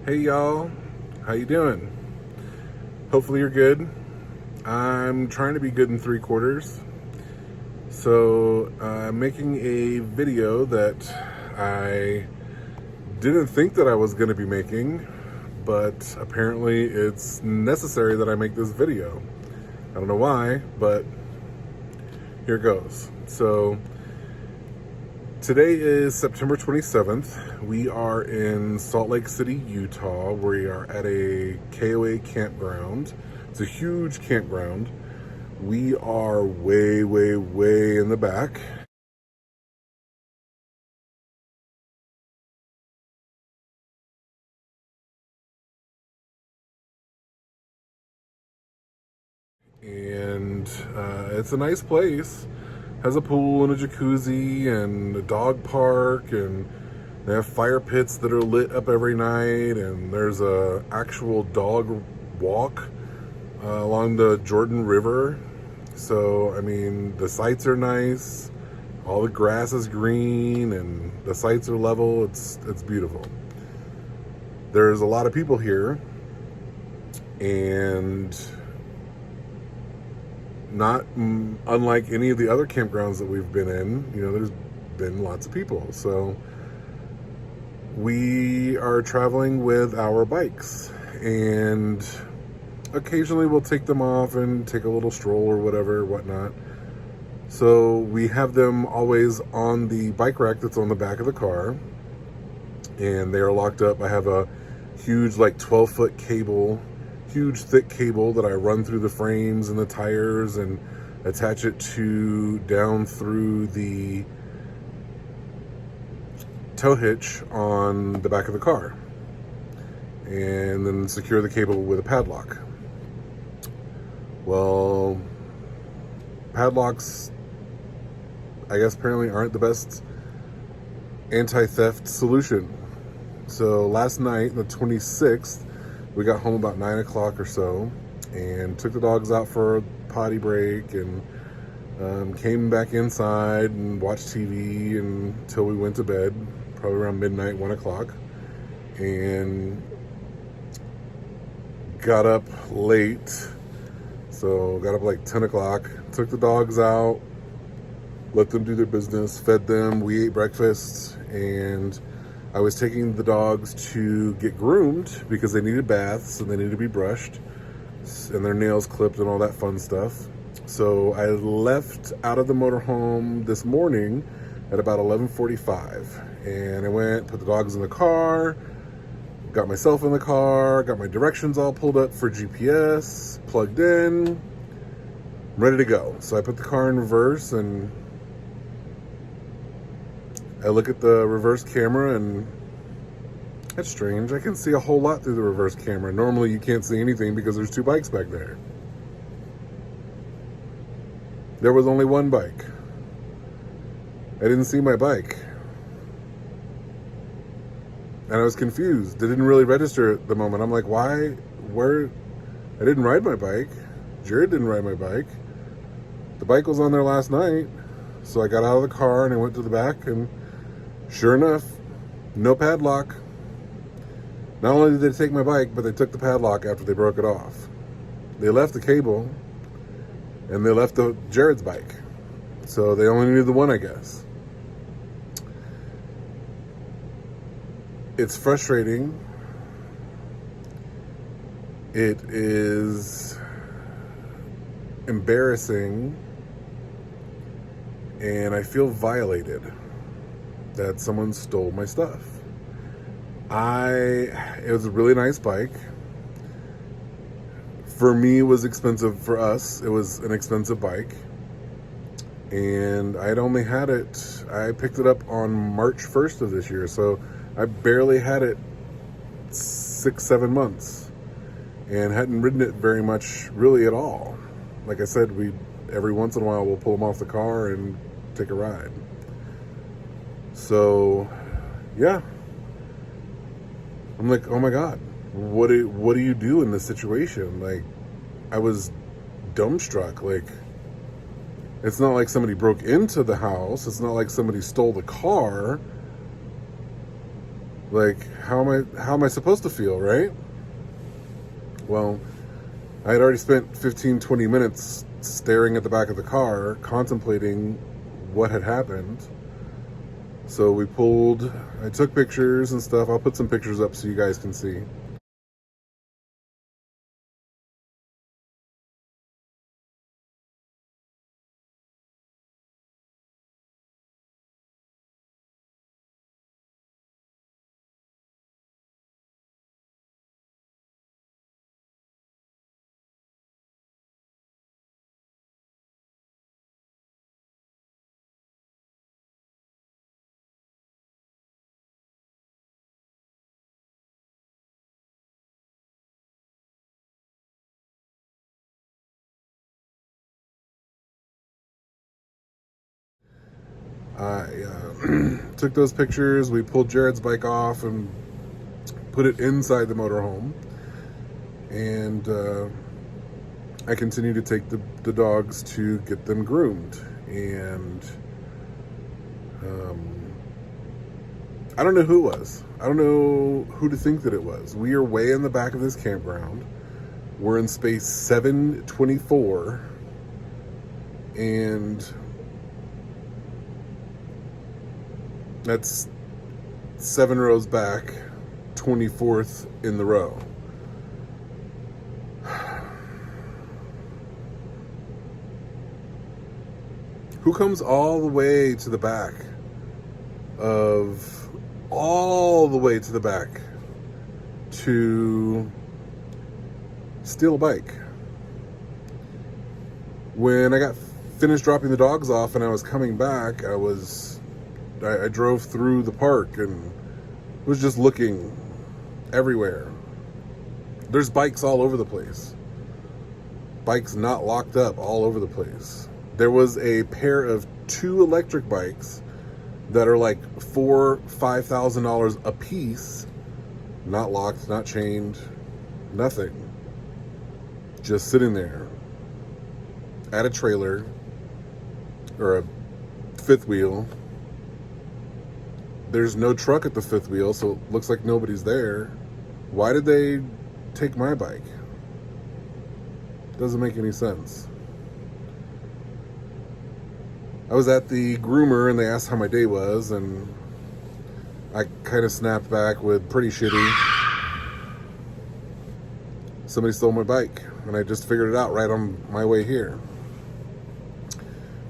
Hey y'all, how you doing? Hopefully you're good. I'm trying to be good in 3/4. So I'm making a video that I didn't think that I was going to be making, but apparently it's necessary that I make this video. I don't know why, but here goes. So today is September 27th. We are in Salt Lake City, Utah. We are at a KOA campground. It's a huge campground. We are way, way, way in the back. And it's a nice place. Has a pool and a jacuzzi and a dog park, and they have fire pits that are lit up every night, and there's a actual dog walk along the Jordan River. So I mean, the sights are nice, all the grass is green, and the sights are level. It's beautiful. There's a lot of people here, and not unlike any of the other campgrounds that we've been in, there's been lots of people. So we are traveling with our bikes, and occasionally we'll take them off and take a little stroll or whatnot. So we have them always on the bike rack that's on the back of the car, and they are locked up. I have a huge, like 12-foot cable, huge thick cable that I run through the frames and the tires and attach it to down through the tow hitch on the back of the car, and then secure the cable with a padlock. Well, padlocks, I guess, apparently aren't the best anti-theft solution. So last night, the 26th, we got home about 9 o'clock or so, and took the dogs out for a potty break, and came back inside and watched TV until we went to bed, probably around midnight, 1 o'clock, and got up late. So got up like 10 o'clock, took the dogs out, let them do their business, fed them, we ate breakfast, and I was taking the dogs to get groomed because they needed baths and they needed to be brushed and their nails clipped and all that fun stuff. So I left out of the motorhome this morning at about 11:45, and I went, put the dogs in the car, got myself in the car, got my directions all pulled up for GPS, plugged in, ready to go. So I put the car in reverse, and I look at the reverse camera, and that's strange. I can see a whole lot through the reverse camera. Normally you can't see anything because there's two bikes back there. There was only one bike. I didn't see my bike. And I was confused. It didn't really register at the moment. I'm like, why? Where? I didn't ride my bike. Jared didn't ride my bike. The bike was on there last night. So I got out of the car and I went to the back, and sure enough, no padlock. Not only did they take my bike, but they took the padlock after they broke it off. They left the cable, and they left Jared's bike. So they only needed the one, I guess. It's frustrating. It is embarrassing, and I feel violated that someone stole my stuff. It was a really nice bike. For me, it was expensive. For us, it was an expensive bike. And I'd only had it, I picked it up on March 1st of this year. So I barely had it 6-7 months, and hadn't ridden it very much really at all. Like I said, every once in a while we'll pull them off the car and take a ride. So yeah, I'm like, oh my God, what do you do in this situation? Like, I was dumbstruck. Like, it's not like somebody broke into the house. It's not like somebody stole the car. Like, how am I supposed to feel, right? Well, I had already spent 15, 20 minutes staring at the back of the car, contemplating what had happened. So I took pictures and stuff. I'll put some pictures up so you guys can see. I took those pictures. We pulled Jared's bike off and put it inside the motorhome. And I continued to take the dogs to get them groomed. And I don't know who it was. I don't know who to think that it was. We are way in the back of this campground. We're in space 724. And that's 7 rows back, 24th in the row. Who comes all the way to the back to steal a bike? When I got finished dropping the dogs off and I was coming back, I drove through the park and was just looking everywhere. There's bikes all over the place. Bikes not locked up all over the place. There was a pair of 2 electric bikes that are like $4,000-$5,000 a piece, not locked, not chained, nothing. Just sitting there at a trailer or a fifth wheel. There's no truck at the fifth wheel, so it looks like nobody's there. Why did they take my bike? Doesn't make any sense. I was at the groomer and they asked how my day was, and I kind of snapped back with pretty shitty. Somebody stole my bike, and I just figured it out right on my way here.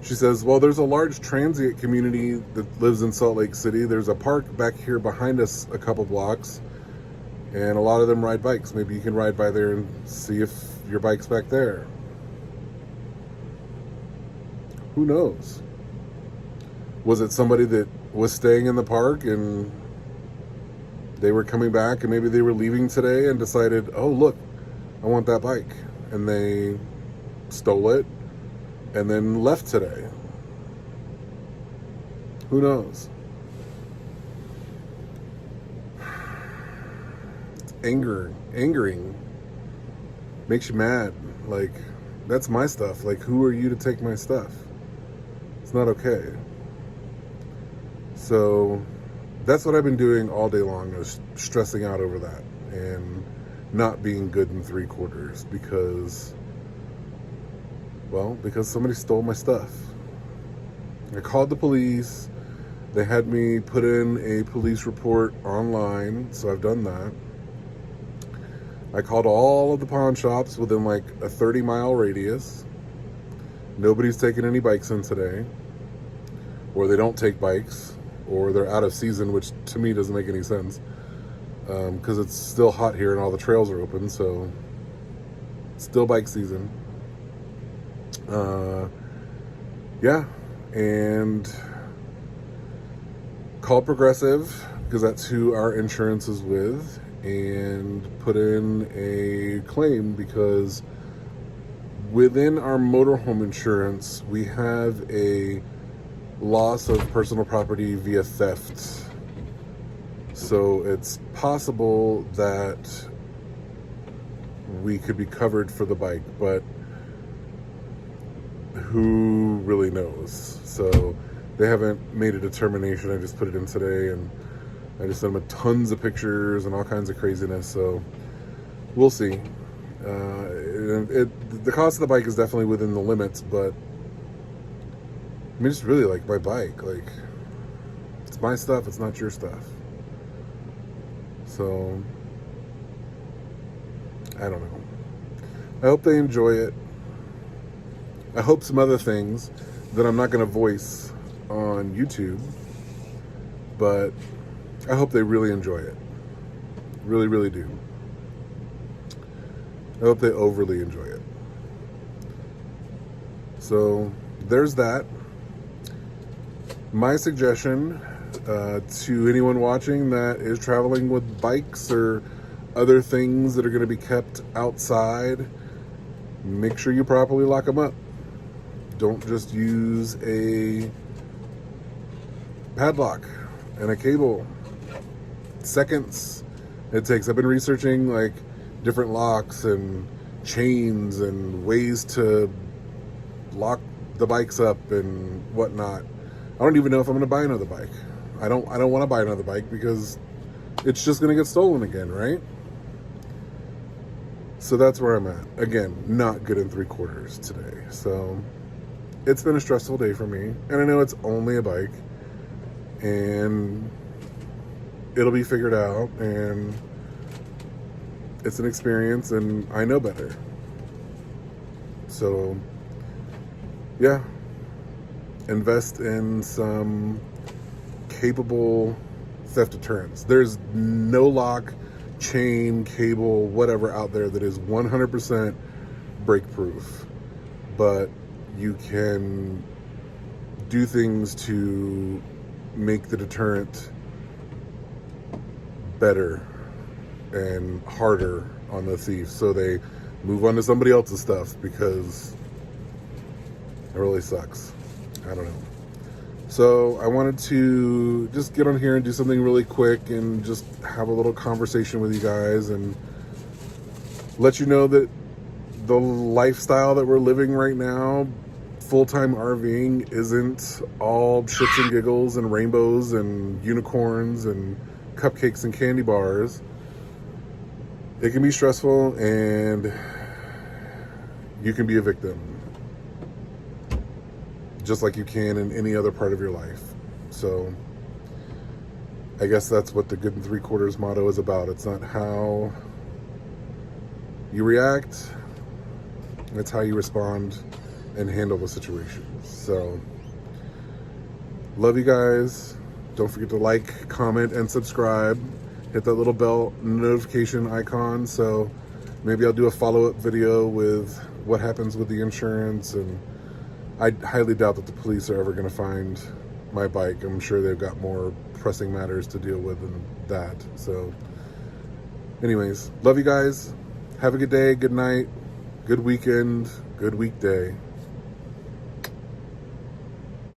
She says, well, there's a large transient community that lives in Salt Lake City. There's a park back here behind us a couple blocks, and a lot of them ride bikes. Maybe you can ride by there and see if your bike's back there. Who knows? Was it somebody that was staying in the park and they were coming back and maybe they were leaving today and decided, oh, look, I want that bike. And they stole it and then left today. Who knows? It's angering. Makes you mad. Like, that's my stuff. Like, who are you to take my stuff? It's not okay. So that's what I've been doing all day long, is stressing out over that and not being good in 3/4 because somebody stole my stuff. I called the police. They had me put in a police report online, so I've done that. I called all of the pawn shops within like a 30-mile radius. Nobody's taken any bikes in today, or they don't take bikes, or they're out of season, which to me doesn't make any sense because it's still hot here and all the trails are open, so it's still bike season. And called Progressive because that's who our insurance is with, and put in a claim because within our motorhome insurance we have a loss of personal property via theft. So it's possible that we could be covered for the bike, but who really knows? So they haven't made a determination. I just put it in today, and I just sent him tons of pictures and all kinds of craziness, so we'll see. The cost of the bike is definitely within the limits, but I mean, just really like my bike. Like, it's my stuff, it's not your stuff. So, I don't know. I hope they enjoy it. I hope some other things that I'm not going to voice on YouTube, but I hope they really enjoy it. Really, really do. I hope they overly enjoy it. So, there's that. My suggestion to anyone watching that is traveling with bikes or other things that are going to be kept outside, make sure you properly lock them up. Don't just use a padlock and a cable. Seconds it takes. I've been researching like different locks and chains and ways to lock the bikes up and whatnot. I don't even know if I'm going to buy another bike. I don't want to buy another bike because it's just going to get stolen again, right? So that's where I'm at. Again, not good in 3/4 today. So it's been a stressful day for me. And I know it's only a bike. And it'll be figured out. And it's an experience. And I know better. So, yeah. Invest in some capable theft deterrents. There's no lock, chain, cable, whatever out there that is 100% break proof, but you can do things to make the deterrent better and harder on the thief, so they move on to somebody else's stuff, because it really sucks. I don't know. So I wanted to just get on here and do something really quick and just have a little conversation with you guys and let you know that the lifestyle that we're living right now, full-time RVing, isn't all shits and giggles and rainbows and unicorns and cupcakes and candy bars. It can be stressful, and you can be a victim, just like you can in any other part of your life. So I guess that's what the good in 3/4 motto is about. It's not how you react, it's how you respond and handle the situation. So love you guys. Don't forget to like, comment, and subscribe. Hit that little bell notification icon, so maybe I'll do a follow-up video with what happens with the insurance. And I highly doubt that the police are ever going to find my bike. I'm sure they've got more pressing matters to deal with than that. So anyways, love you guys. Have a good day, good night, good weekend, good weekday.